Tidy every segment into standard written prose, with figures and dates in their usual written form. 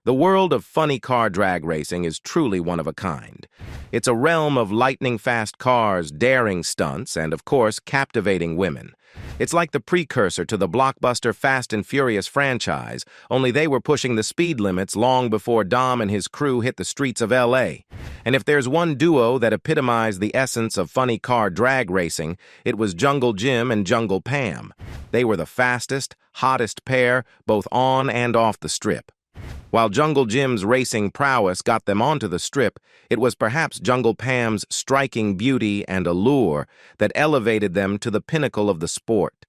The world of funny car drag racing is truly one of a kind. It's a realm of lightning-fast cars, daring stunts, and, of course, captivating women. It's like the precursor to the blockbuster Fast and Furious franchise, only they were pushing the speed limits long before Dom and his crew hit the streets of L.A. And if there's one duo that epitomized the essence of funny car drag racing, it was Jungle Jim and Jungle Pam. They were the fastest, hottest pair, both on and off the strip. While Jungle Jim's racing prowess got them onto the strip, it was perhaps Jungle Pam's striking beauty and allure that elevated them to the pinnacle of the sport.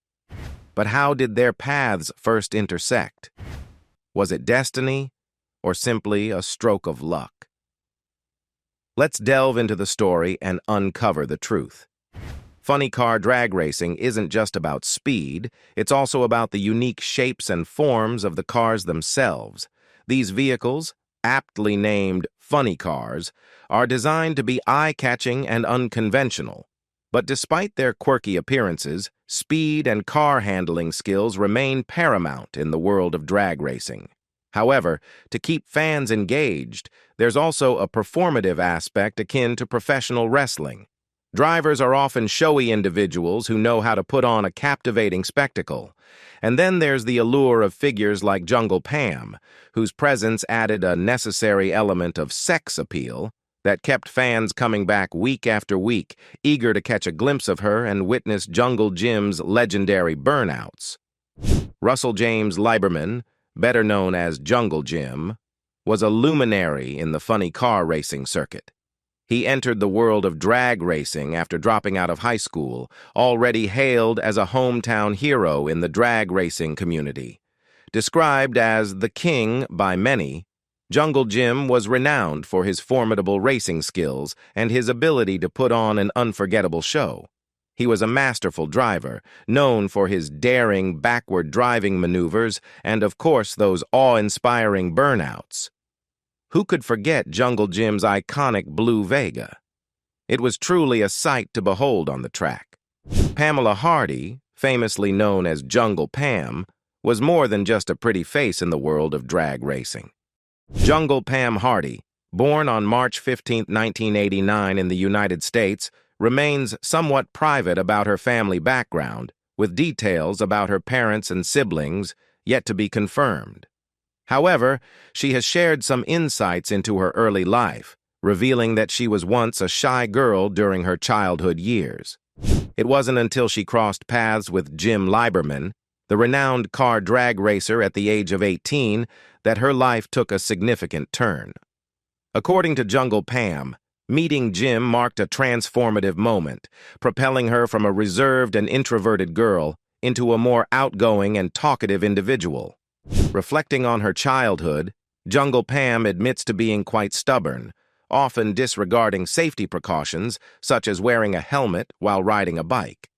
But how did their paths first intersect? Was it destiny, or simply a stroke of luck? Let's delve into the story and uncover the truth. Funny car drag racing isn't just about speed, it's also about the unique shapes and forms of the cars themselves. These vehicles, aptly named funny cars, are designed to be eye-catching and unconventional. But despite their quirky appearances, speed and car handling skills remain paramount in the world of drag racing. However, to keep fans engaged, there's also a performative aspect akin to professional wrestling. Drivers are often showy individuals who know how to put on a captivating spectacle. And then there's the allure of figures like Jungle Pam, whose presence added a necessary element of sex appeal that kept fans coming back week after week, eager to catch a glimpse of her and witness Jungle Jim's legendary burnouts. Russell James Lieberman, better known as Jungle Jim, was a luminary in the funny car racing circuit. He entered the world of drag racing after dropping out of high school, already hailed as a hometown hero in the drag racing community. Described as the king by many, Jungle Jim was renowned for his formidable racing skills and his ability to put on an unforgettable show. He was a masterful driver, known for his daring backward driving maneuvers and, of course, those awe-inspiring burnouts. Who could forget Jungle Jim's iconic blue Vega? It was truly a sight to behold on the track. Pamela Hardy, famously known as Jungle Pam, was more than just a pretty face in the world of drag racing. Jungle Pam Hardy, born on March 15, 1989 in the United States, remains somewhat private about her family background, with details about her parents and siblings yet to be confirmed. However, she has shared some insights into her early life, revealing that she was once a shy girl during her childhood years. It wasn't until she crossed paths with Jim Lieberman, the renowned car drag racer at the age of 18, that her life took a significant turn. According to Jungle Pam, meeting Jim marked a transformative moment, propelling her from a reserved and introverted girl into a more outgoing and talkative individual. Reflecting on her childhood, Jungle Pam admits to being quite stubborn, often disregarding safety precautions such as wearing a helmet while riding a bike.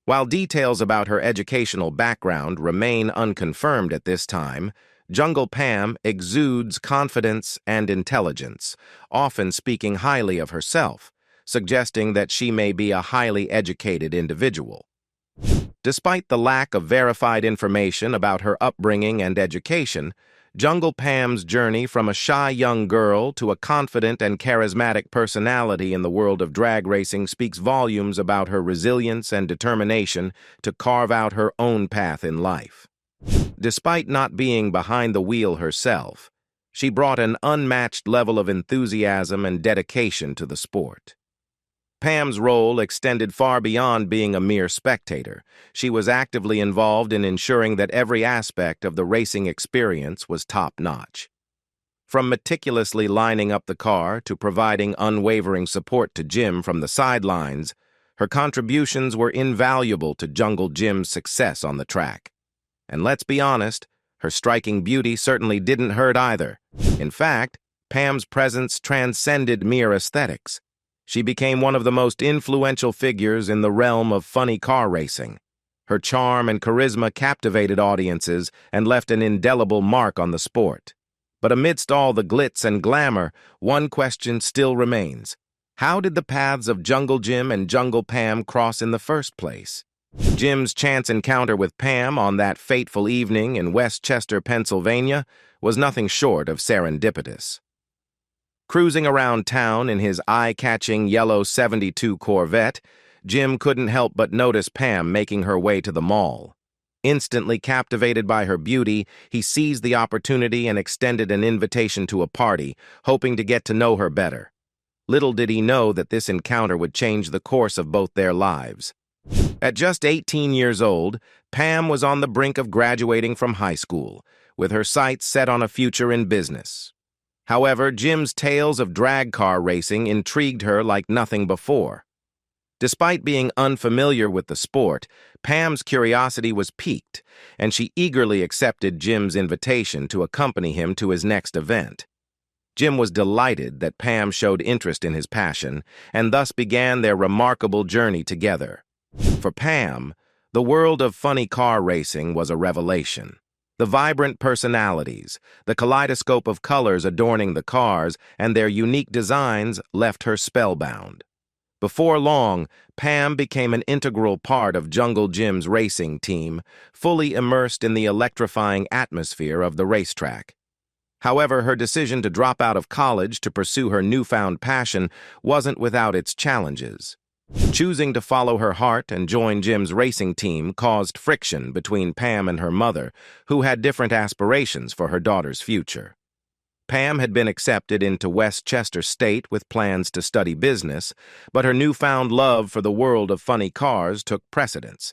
While details about her educational background remain unconfirmed at this time, Jungle Pam exudes confidence and intelligence, often speaking highly of herself, suggesting that she may be a highly educated individual. Despite the lack of verified information about her upbringing and education, Jungle Pam's journey from a shy young girl to a confident and charismatic personality in the world of drag racing speaks volumes about her resilience and determination to carve out her own path in life. Despite not being behind the wheel herself, she brought an unmatched level of enthusiasm and dedication to the sport. Pam's role extended far beyond being a mere spectator. She was actively involved in ensuring that every aspect of the racing experience was top-notch. From meticulously lining up the car to providing unwavering support to Jim from the sidelines, her contributions were invaluable to Jungle Jim's success on the track. And let's be honest, her striking beauty certainly didn't hurt either. In fact, Pam's presence transcended mere aesthetics. She became one of the most influential figures in the realm of funny car racing. Her charm and charisma captivated audiences and left an indelible mark on the sport. But amidst all the glitz and glamour, one question still remains. How did the paths of Jungle Jim and Jungle Pam cross in the first place? Jim's chance encounter with Pam on that fateful evening in Westchester, Pennsylvania, was nothing short of serendipitous. Cruising around town in his eye-catching yellow '72 Corvette, Jim couldn't help but notice Pam making her way to the mall. Instantly captivated by her beauty, he seized the opportunity and extended an invitation to a party, hoping to get to know her better. Little did he know that this encounter would change the course of both their lives. At just 18 years old, Pam was on the brink of graduating from high school, with her sights set on a future in business. However, Jim's tales of drag car racing intrigued her like nothing before. Despite being unfamiliar with the sport, Pam's curiosity was piqued, and she eagerly accepted Jim's invitation to accompany him to his next event. Jim was delighted that Pam showed interest in his passion, and thus began their remarkable journey together. For Pam, the world of funny car racing was a revelation. The vibrant personalities, the kaleidoscope of colors adorning the cars, and their unique designs left her spellbound. Before long, Pam became an integral part of Jungle Jim's racing team, fully immersed in the electrifying atmosphere of the racetrack. However, her decision to drop out of college to pursue her newfound passion wasn't without its challenges. Choosing to follow her heart and join Jim's racing team caused friction between Pam and her mother, who had different aspirations for her daughter's future. Pam had been accepted into Westchester State with plans to study business, but her newfound love for the world of funny cars took precedence.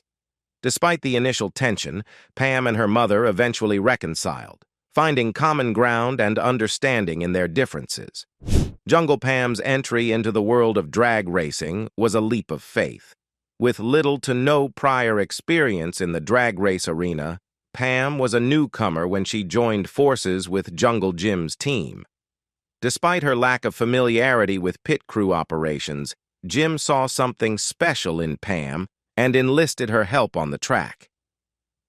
Despite the initial tension, Pam and her mother eventually reconciled, finding common ground and understanding in their differences. Jungle Pam's entry into the world of drag racing was a leap of faith. With little to no prior experience in the drag race arena, Pam was a newcomer when she joined forces with Jungle Jim's team. Despite her lack of familiarity with pit crew operations, Jim saw something special in Pam and enlisted her help on the track.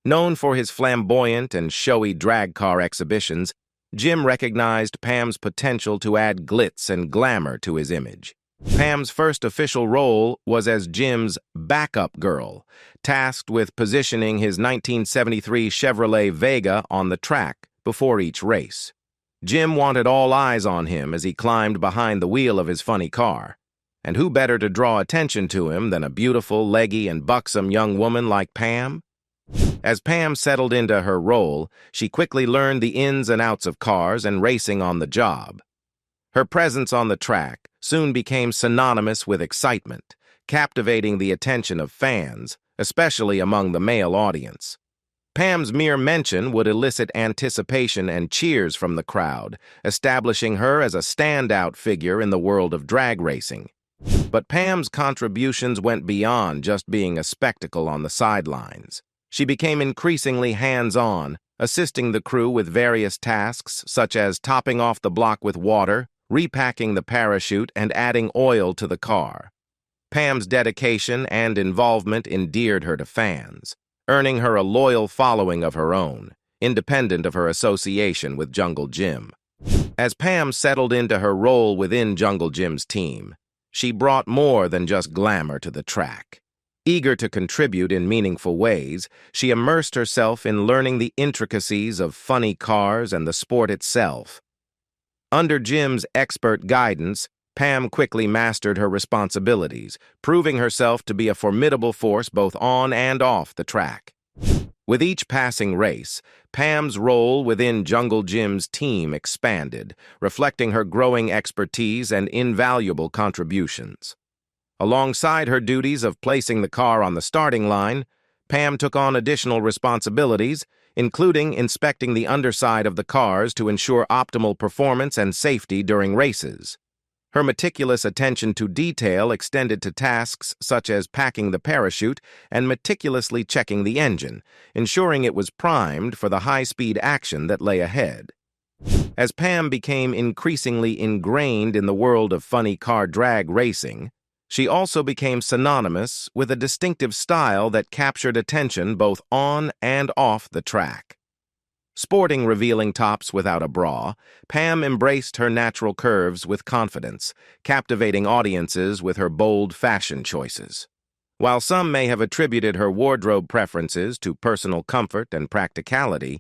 Known for his flamboyant and showy drag car exhibitions, Jim recognized Pam's potential to add glitz and glamour to his image. Pam's first official role was as Jim's backup girl, tasked with positioning his 1973 Chevrolet Vega on the track before each race. Jim wanted all eyes on him as he climbed behind the wheel of his funny car. And who better to draw attention to him than a beautiful, leggy, and buxom young woman like Pam? As Pam settled into her role, she quickly learned the ins and outs of cars and racing on the job. Her presence on the track soon became synonymous with excitement, captivating the attention of fans, especially among the male audience. Pam's mere mention would elicit anticipation and cheers from the crowd, establishing her as a standout figure in the world of drag racing. But Pam's contributions went beyond just being a spectacle on the sidelines. She became increasingly hands-on, assisting the crew with various tasks such as topping off the block with water, repacking the parachute, and adding oil to the car. Pam's dedication and involvement endeared her to fans, earning her a loyal following of her own, independent of her association with Jungle Jim. As Pam settled into her role within Jungle Jim's team, she brought more than just glamour to the track. Eager to contribute in meaningful ways, she immersed herself in learning the intricacies of funny cars and the sport itself. Under Jim's expert guidance, Pam quickly mastered her responsibilities, proving herself to be a formidable force both on and off the track. With each passing race, Pam's role within Jungle Jim's team expanded, reflecting her growing expertise and invaluable contributions. Alongside her duties of placing the car on the starting line, Pam took on additional responsibilities, including inspecting the underside of the cars to ensure optimal performance and safety during races. Her meticulous attention to detail extended to tasks such as packing the parachute and meticulously checking the engine, ensuring it was primed for the high-speed action that lay ahead. As Pam became increasingly ingrained in the world of funny car drag racing, she also became synonymous with a distinctive style that captured attention both on and off the track. Sporting revealing tops without a bra, Pam embraced her natural curves with confidence, captivating audiences with her bold fashion choices. While some may have attributed her wardrobe preferences to personal comfort and practicality,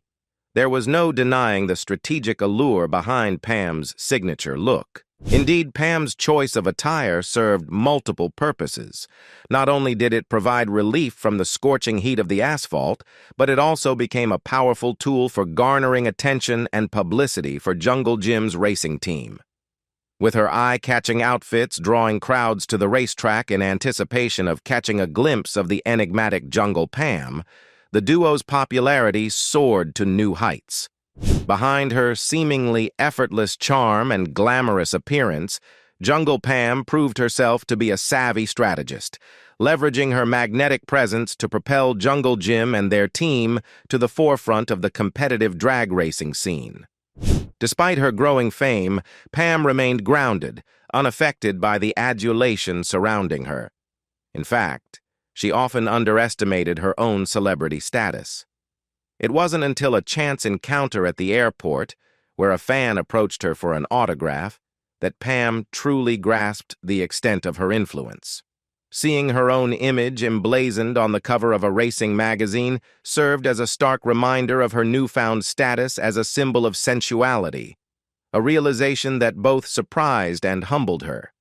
there was no denying the strategic allure behind Pam's signature look. Indeed, Pam's choice of attire served multiple purposes. Not only did it provide relief from the scorching heat of the asphalt, but it also became a powerful tool for garnering attention and publicity for Jungle Jim's racing team. With her eye-catching outfits drawing crowds to the racetrack in anticipation of catching a glimpse of the enigmatic Jungle Pam, the duo's popularity soared to new heights. Behind her seemingly effortless charm and glamorous appearance, Jungle Pam proved herself to be a savvy strategist, leveraging her magnetic presence to propel Jungle Jim and their team to the forefront of the competitive drag racing scene. Despite her growing fame, Pam remained grounded, unaffected by the adulation surrounding her. In fact, she often underestimated her own celebrity status. It wasn't until a chance encounter at the airport, where a fan approached her for an autograph, that Pam truly grasped the extent of her influence. Seeing her own image emblazoned on the cover of a racing magazine served as a stark reminder of her newfound status as a symbol of sensuality, a realization that both surprised and humbled her.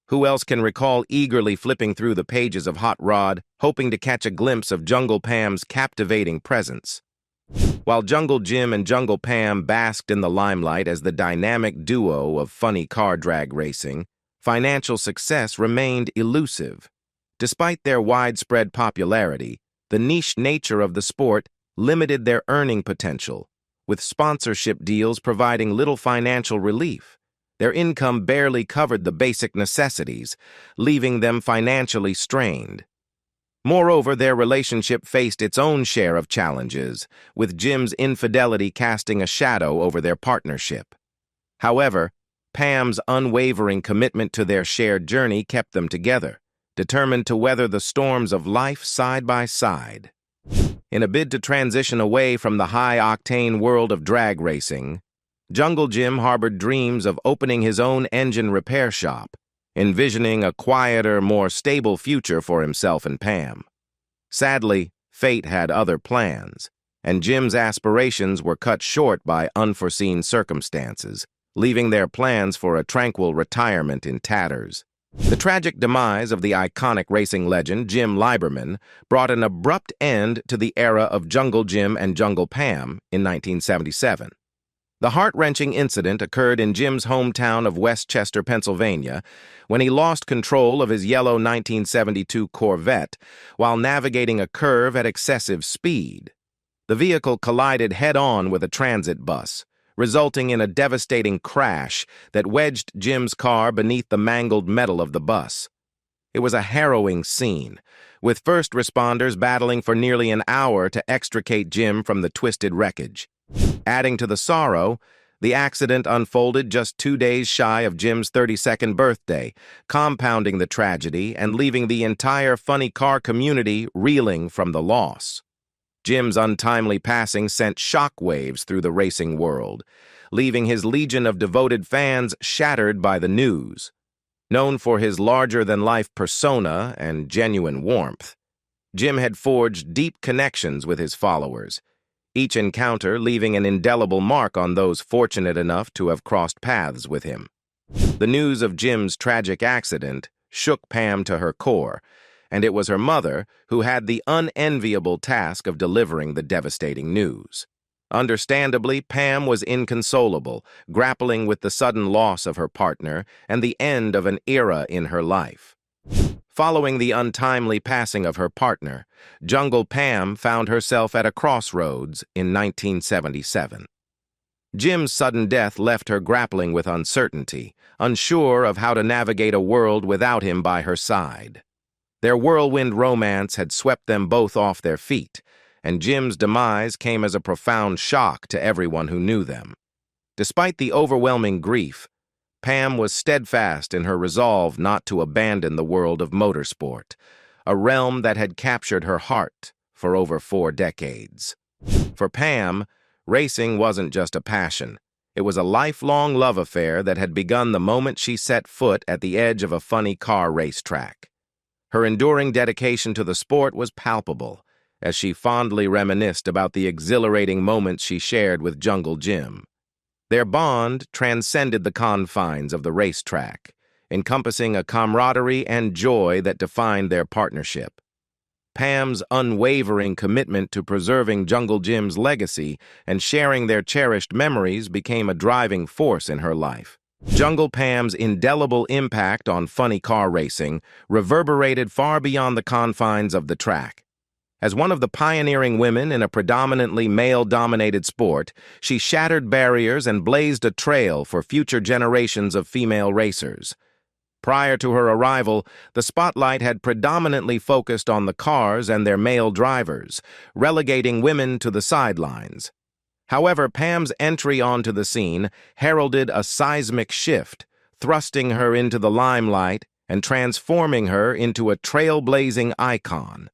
Who else can recall eagerly flipping through the pages of Hot Rod, hoping to catch a glimpse of Jungle Pam's captivating presence? While Jungle Jim and Jungle Pam basked in the limelight as the dynamic duo of funny car drag racing, financial success remained elusive. Despite their widespread popularity, the niche nature of the sport limited their earning potential, with sponsorship deals providing little financial relief. Their income barely covered the basic necessities, leaving them financially strained. Moreover, their relationship faced its own share of challenges, with Jim's infidelity casting a shadow over their partnership. However, Pam's unwavering commitment to their shared journey kept them together, determined to weather the storms of life side by side. In a bid to transition away from the high-octane world of drag racing, Jungle Jim harbored dreams of opening his own engine repair shop, envisioning a quieter, more stable future for himself and Pam. Sadly, fate had other plans, and Jim's aspirations were cut short by unforeseen circumstances, leaving their plans for a tranquil retirement in tatters. The tragic demise of the iconic racing legend Jim Lieberman brought an abrupt end to the era of Jungle Jim and Jungle Pam in 1977. The heart-wrenching incident occurred in Jim's hometown of Westchester, Pennsylvania, when he lost control of his yellow 1972 Corvette while navigating a curve at excessive speed. The vehicle collided head-on with a transit bus, resulting in a devastating crash that wedged Jim's car beneath the mangled metal of the bus. It was a harrowing scene, with first responders battling for nearly an hour to extricate Jim from the twisted wreckage. Adding to the sorrow, the accident unfolded just 2 days shy of Jim's 32nd birthday, compounding the tragedy and leaving the entire funny car community reeling from the loss. Jim's untimely passing sent shockwaves through the racing world, leaving his legion of devoted fans shattered by the news. Known for his larger-than-life persona and genuine warmth, Jim had forged deep connections with his followers, each encounter leaving an indelible mark on those fortunate enough to have crossed paths with him. The news of Jim's tragic accident shook Pam to her core, and it was her mother who had the unenviable task of delivering the devastating news. Understandably, Pam was inconsolable, grappling with the sudden loss of her partner and the end of an era in her life. Following the untimely passing of her partner, Jungle Pam found herself at a crossroads in 1977. Jim's sudden death left her grappling with uncertainty, unsure of how to navigate a world without him by her side. Their whirlwind romance had swept them both off their feet, and Jim's demise came as a profound shock to everyone who knew them. Despite the overwhelming grief, Pam was steadfast in her resolve not to abandon the world of motorsport, a realm that had captured her heart for over 4 decades. For Pam, racing wasn't just a passion. It was a lifelong love affair that had begun the moment she set foot at the edge of a funny car racetrack. Her enduring dedication to the sport was palpable, as she fondly reminisced about the exhilarating moments she shared with Jungle Jim. Their bond transcended the confines of the racetrack, encompassing a camaraderie and joy that defined their partnership. Pam's unwavering commitment to preserving Jungle Jim's legacy and sharing their cherished memories became a driving force in her life. Jungle Pam's indelible impact on funny car racing reverberated far beyond the confines of the track. As one of the pioneering women in a predominantly male-dominated sport, she shattered barriers and blazed a trail for future generations of female racers. Prior to her arrival, the spotlight had predominantly focused on the cars and their male drivers, relegating women to the sidelines. However, Pam's entry onto the scene heralded a seismic shift, thrusting her into the limelight and transforming her into a trailblazing icon.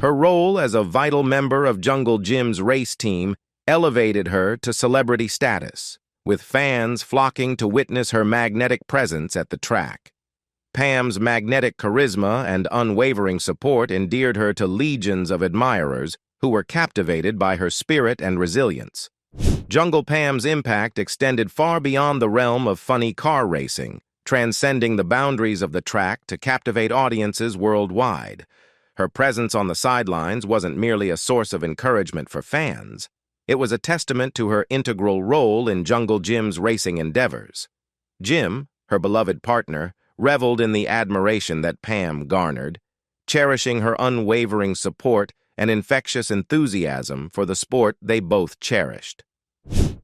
Her role as a vital member of Jungle Jim's race team elevated her to celebrity status, with fans flocking to witness her magnetic presence at the track. Pam's magnetic charisma and unwavering support endeared her to legions of admirers who were captivated by her spirit and resilience. Jungle Pam's impact extended far beyond the realm of funny car racing, transcending the boundaries of the track to captivate audiences worldwide. Her presence on the sidelines wasn't merely a source of encouragement for fans. It was a testament to her integral role in Jungle Jim's racing endeavors. Jim, her beloved partner, reveled in the admiration that Pam garnered, cherishing her unwavering support and infectious enthusiasm for the sport they both cherished.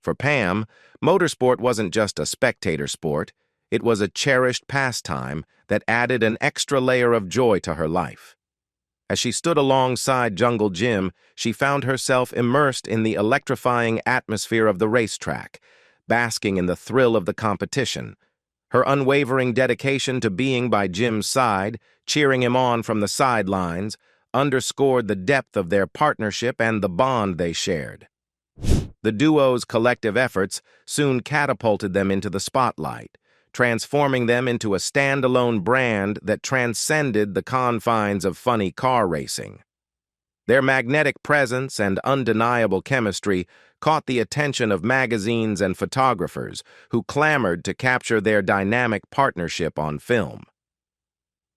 For Pam, motorsport wasn't just a spectator sport, it was a cherished pastime that added an extra layer of joy to her life. As she stood alongside Jungle Jim, she found herself immersed in the electrifying atmosphere of the racetrack, basking in the thrill of the competition. Her unwavering dedication to being by Jim's side, cheering him on from the sidelines, underscored the depth of their partnership and the bond they shared. The duo's collective efforts soon catapulted them into the spotlight, transforming them into a standalone brand that transcended the confines of funny car racing. Their magnetic presence and undeniable chemistry caught the attention of magazines and photographers who clamored to capture their dynamic partnership on film.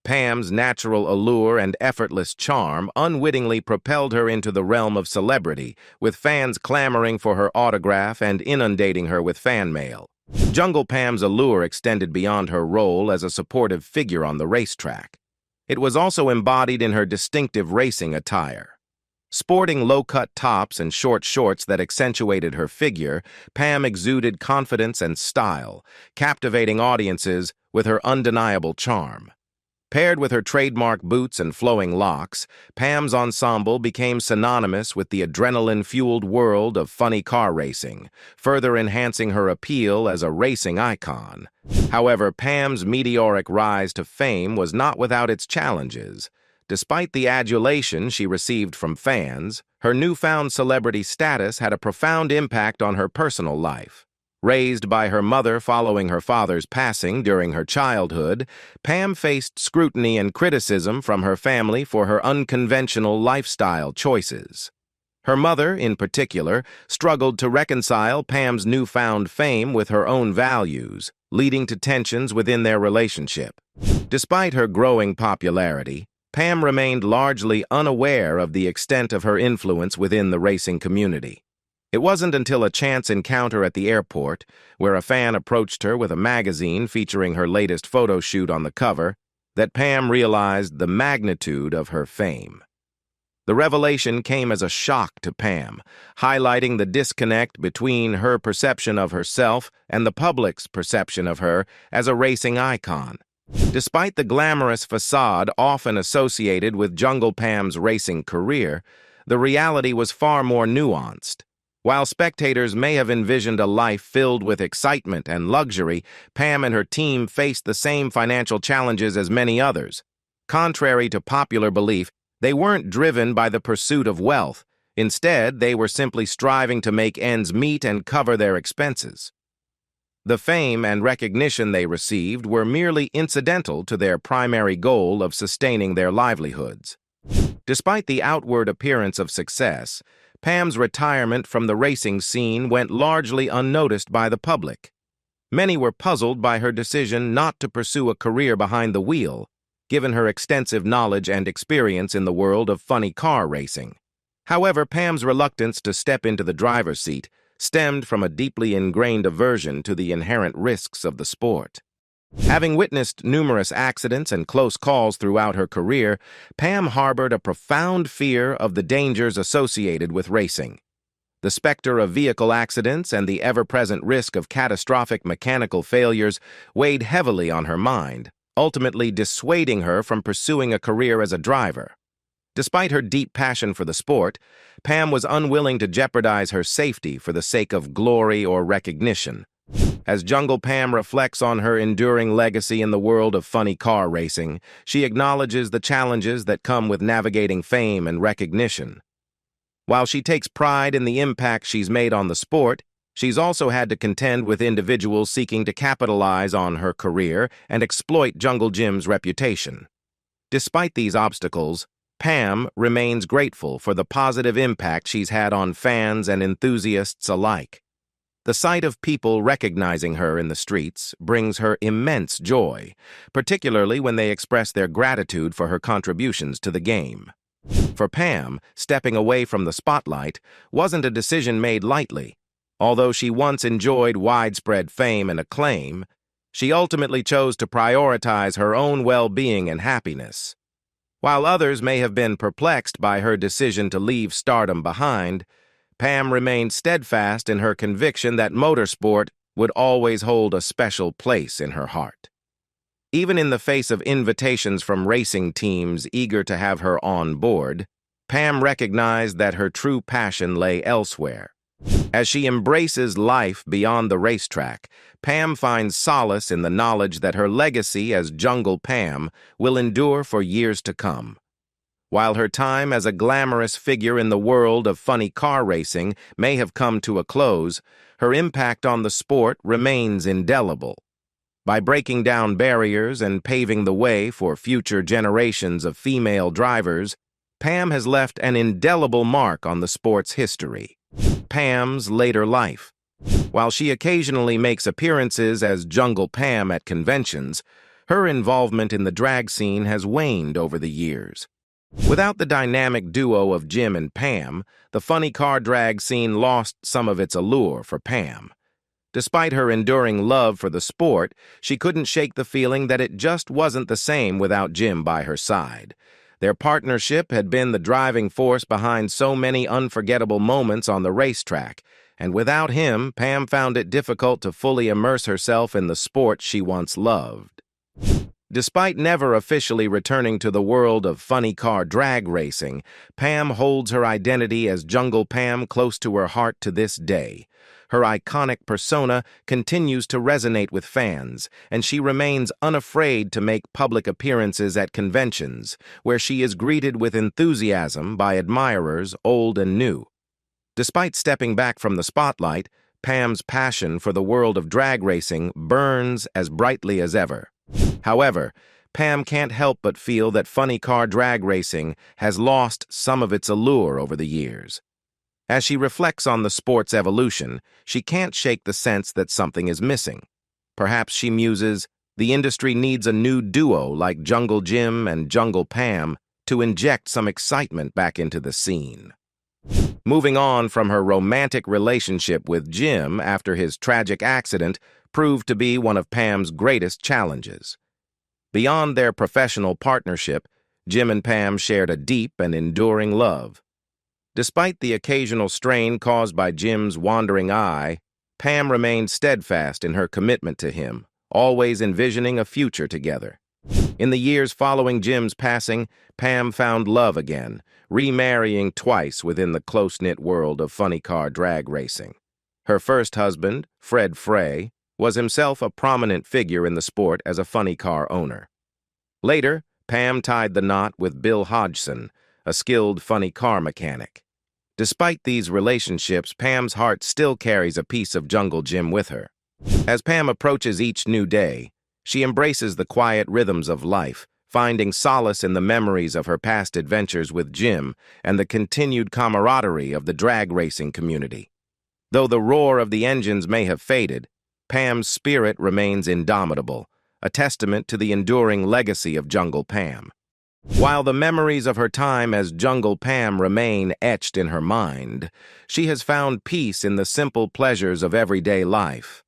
Pam's natural allure and effortless charm unwittingly propelled her into the realm of celebrity, with fans clamoring for her autograph and inundating her with fan mail. Jungle Pam's allure extended beyond her role as a supportive figure on the racetrack. It was also embodied in her distinctive racing attire. Sporting low-cut tops and short shorts that accentuated her figure, Pam exuded confidence and style, captivating audiences with her undeniable charm. Paired with her trademark boots and flowing locks, Pam's ensemble became synonymous with the adrenaline-fueled world of funny car racing, further enhancing her appeal as a racing icon. However, Pam's meteoric rise to fame was not without its challenges. Despite the adulation she received from fans, her newfound celebrity status had a profound impact on her personal life. Raised by her mother following her father's passing during her childhood, Pam faced scrutiny and criticism from her family for her unconventional lifestyle choices. Her mother, in particular, struggled to reconcile Pam's newfound fame with her own values, leading to tensions within their relationship. Despite her growing popularity, Pam remained largely unaware of the extent of her influence within the racing community. It wasn't until a chance encounter at the airport, where a fan approached her with a magazine featuring her latest photo shoot on the cover, that Pam realized the magnitude of her fame. The revelation came as a shock to Pam, highlighting the disconnect between her perception of herself and the public's perception of her as a racing icon. Despite the glamorous facade often associated with Jungle Pam's racing career, the reality was far more nuanced. While spectators may have envisioned a life filled with excitement and luxury, Pam and her team faced the same financial challenges as many others. Contrary to popular belief, they weren't driven by the pursuit of wealth. Instead, they were simply striving to make ends meet and cover their expenses. The fame and recognition they received were merely incidental to their primary goal of sustaining their livelihoods. Despite the outward appearance of success, Pam's retirement from the racing scene went largely unnoticed by the public. Many were puzzled by her decision not to pursue a career behind the wheel, given her extensive knowledge and experience in the world of funny car racing. However, Pam's reluctance to step into the driver's seat stemmed from a deeply ingrained aversion to the inherent risks of the sport. Having witnessed numerous accidents and close calls throughout her career, Pam harbored a profound fear of the dangers associated with racing. The specter of vehicle accidents and the ever-present risk of catastrophic mechanical failures weighed heavily on her mind, ultimately dissuading her from pursuing a career as a driver. Despite her deep passion for the sport, Pam was unwilling to jeopardize her safety for the sake of glory or recognition. As Jungle Pam reflects on her enduring legacy in the world of funny car racing, she acknowledges the challenges that come with navigating fame and recognition. While she takes pride in the impact she's made on the sport, she's also had to contend with individuals seeking to capitalize on her career and exploit Jungle Jim's reputation. Despite these obstacles, Pam remains grateful for the positive impact she's had on fans and enthusiasts alike. The sight of people recognizing her in the streets brings her immense joy, particularly when they express their gratitude for her contributions to the game. For Pam, stepping away from the spotlight wasn't a decision made lightly. Although she once enjoyed widespread fame and acclaim, she ultimately chose to prioritize her own well-being and happiness. While others may have been perplexed by her decision to leave stardom behind, Pam remained steadfast in her conviction that motorsport would always hold a special place in her heart. Even in the face of invitations from racing teams eager to have her on board, Pam recognized that her true passion lay elsewhere. As she embraces life beyond the racetrack, Pam finds solace in the knowledge that her legacy as Jungle Pam will endure for years to come. While her time as a glamorous figure in the world of funny car racing may have come to a close, her impact on the sport remains indelible. By breaking down barriers and paving the way for future generations of female drivers, Pam has left an indelible mark on the sport's history. Pam's later life. While she occasionally makes appearances as Jungle Pam at conventions, her involvement in the drag scene has waned over the years. Without the dynamic duo of Jim and Pam, the funny car drag scene lost some of its allure for Pam. Despite her enduring love for the sport, she couldn't shake the feeling that it just wasn't the same without Jim by her side. Their partnership had been the driving force behind so many unforgettable moments on the racetrack, and without him, Pam found it difficult to fully immerse herself in the sport she once loved. Despite never officially returning to the world of funny car drag racing, Pam holds her identity as Jungle Pam close to her heart to this day. Her iconic persona continues to resonate with fans, and she remains unafraid to make public appearances at conventions, where she is greeted with enthusiasm by admirers old and new. Despite stepping back from the spotlight, Pam's passion for the world of drag racing burns as brightly as ever. However, Pam can't help but feel that funny car drag racing has lost some of its allure over the years. As she reflects on the sport's evolution, she can't shake the sense that something is missing. Perhaps she muses, the industry needs a new duo like Jungle Jim and Jungle Pam to inject some excitement back into the scene. Moving on from her romantic relationship with Jim after his tragic accident proved to be one of Pam's greatest challenges. Beyond their professional partnership, Jim and Pam shared a deep and enduring love. Despite the occasional strain caused by Jim's wandering eye, Pam remained steadfast in her commitment to him, always envisioning a future together. In the years following Jim's passing, Pam found love again, remarrying twice within the close-knit world of funny car drag racing. Her first husband, Fred Frey, was himself a prominent figure in the sport as a funny car owner. Later, Pam tied the knot with Bill Hodgson, a skilled funny car mechanic. Despite these relationships, Pam's heart still carries a piece of Jungle Jim with her. As Pam approaches each new day, she embraces the quiet rhythms of life, finding solace in the memories of her past adventures with Jim and the continued camaraderie of the drag racing community. Though the roar of the engines may have faded, Pam's spirit remains indomitable, a testament to the enduring legacy of Jungle Pam. While the memories of her time as Jungle Pam remain etched in her mind, she has found peace in the simple pleasures of everyday life.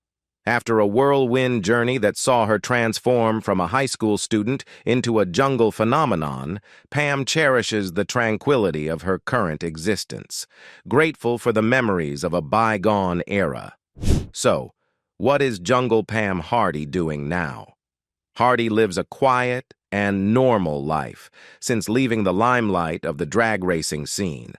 After a whirlwind journey that saw her transform from a high school student into a jungle phenomenon, Pam cherishes the tranquility of her current existence, grateful for the memories of a bygone era. So, what is Jungle Pam Hardy doing now? Hardy lives a quiet and normal life since leaving the limelight of the drag racing scene.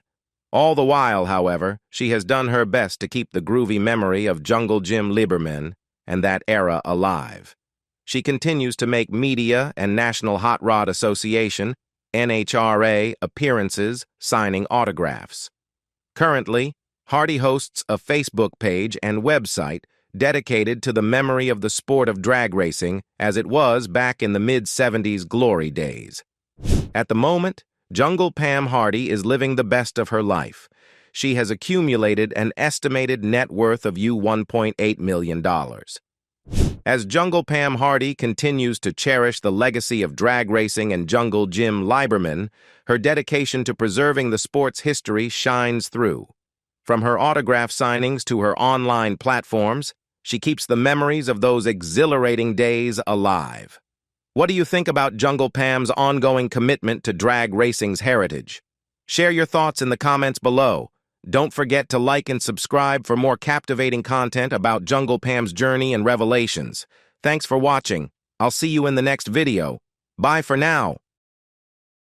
All the while, however, she has done her best to keep the groovy memory of Jungle Jim Lieberman and that era alive. She continues to make media and National Hot Rod Association, NHRA, appearances, signing autographs. Currently, Hardy hosts a Facebook page and website dedicated to the memory of the sport of drag racing as it was back in the mid-70s glory days. At the moment, Jungle Pam Hardy is living the best of her life. She has accumulated an estimated net worth of $1.8 million. As Jungle Pam Hardy continues to cherish the legacy of drag racing and Jungle Jim Lieberman, her dedication to preserving the sport's history shines through. From her autograph signings to her online platforms, she keeps the memories of those exhilarating days alive. What do you think about Jungle Pam's ongoing commitment to drag racing's heritage? Share your thoughts in the comments below. Don't forget to like and subscribe for more captivating content about Jungle Pam's journey and revelations. Thanks for watching. I'll see you in the next video. Bye for now.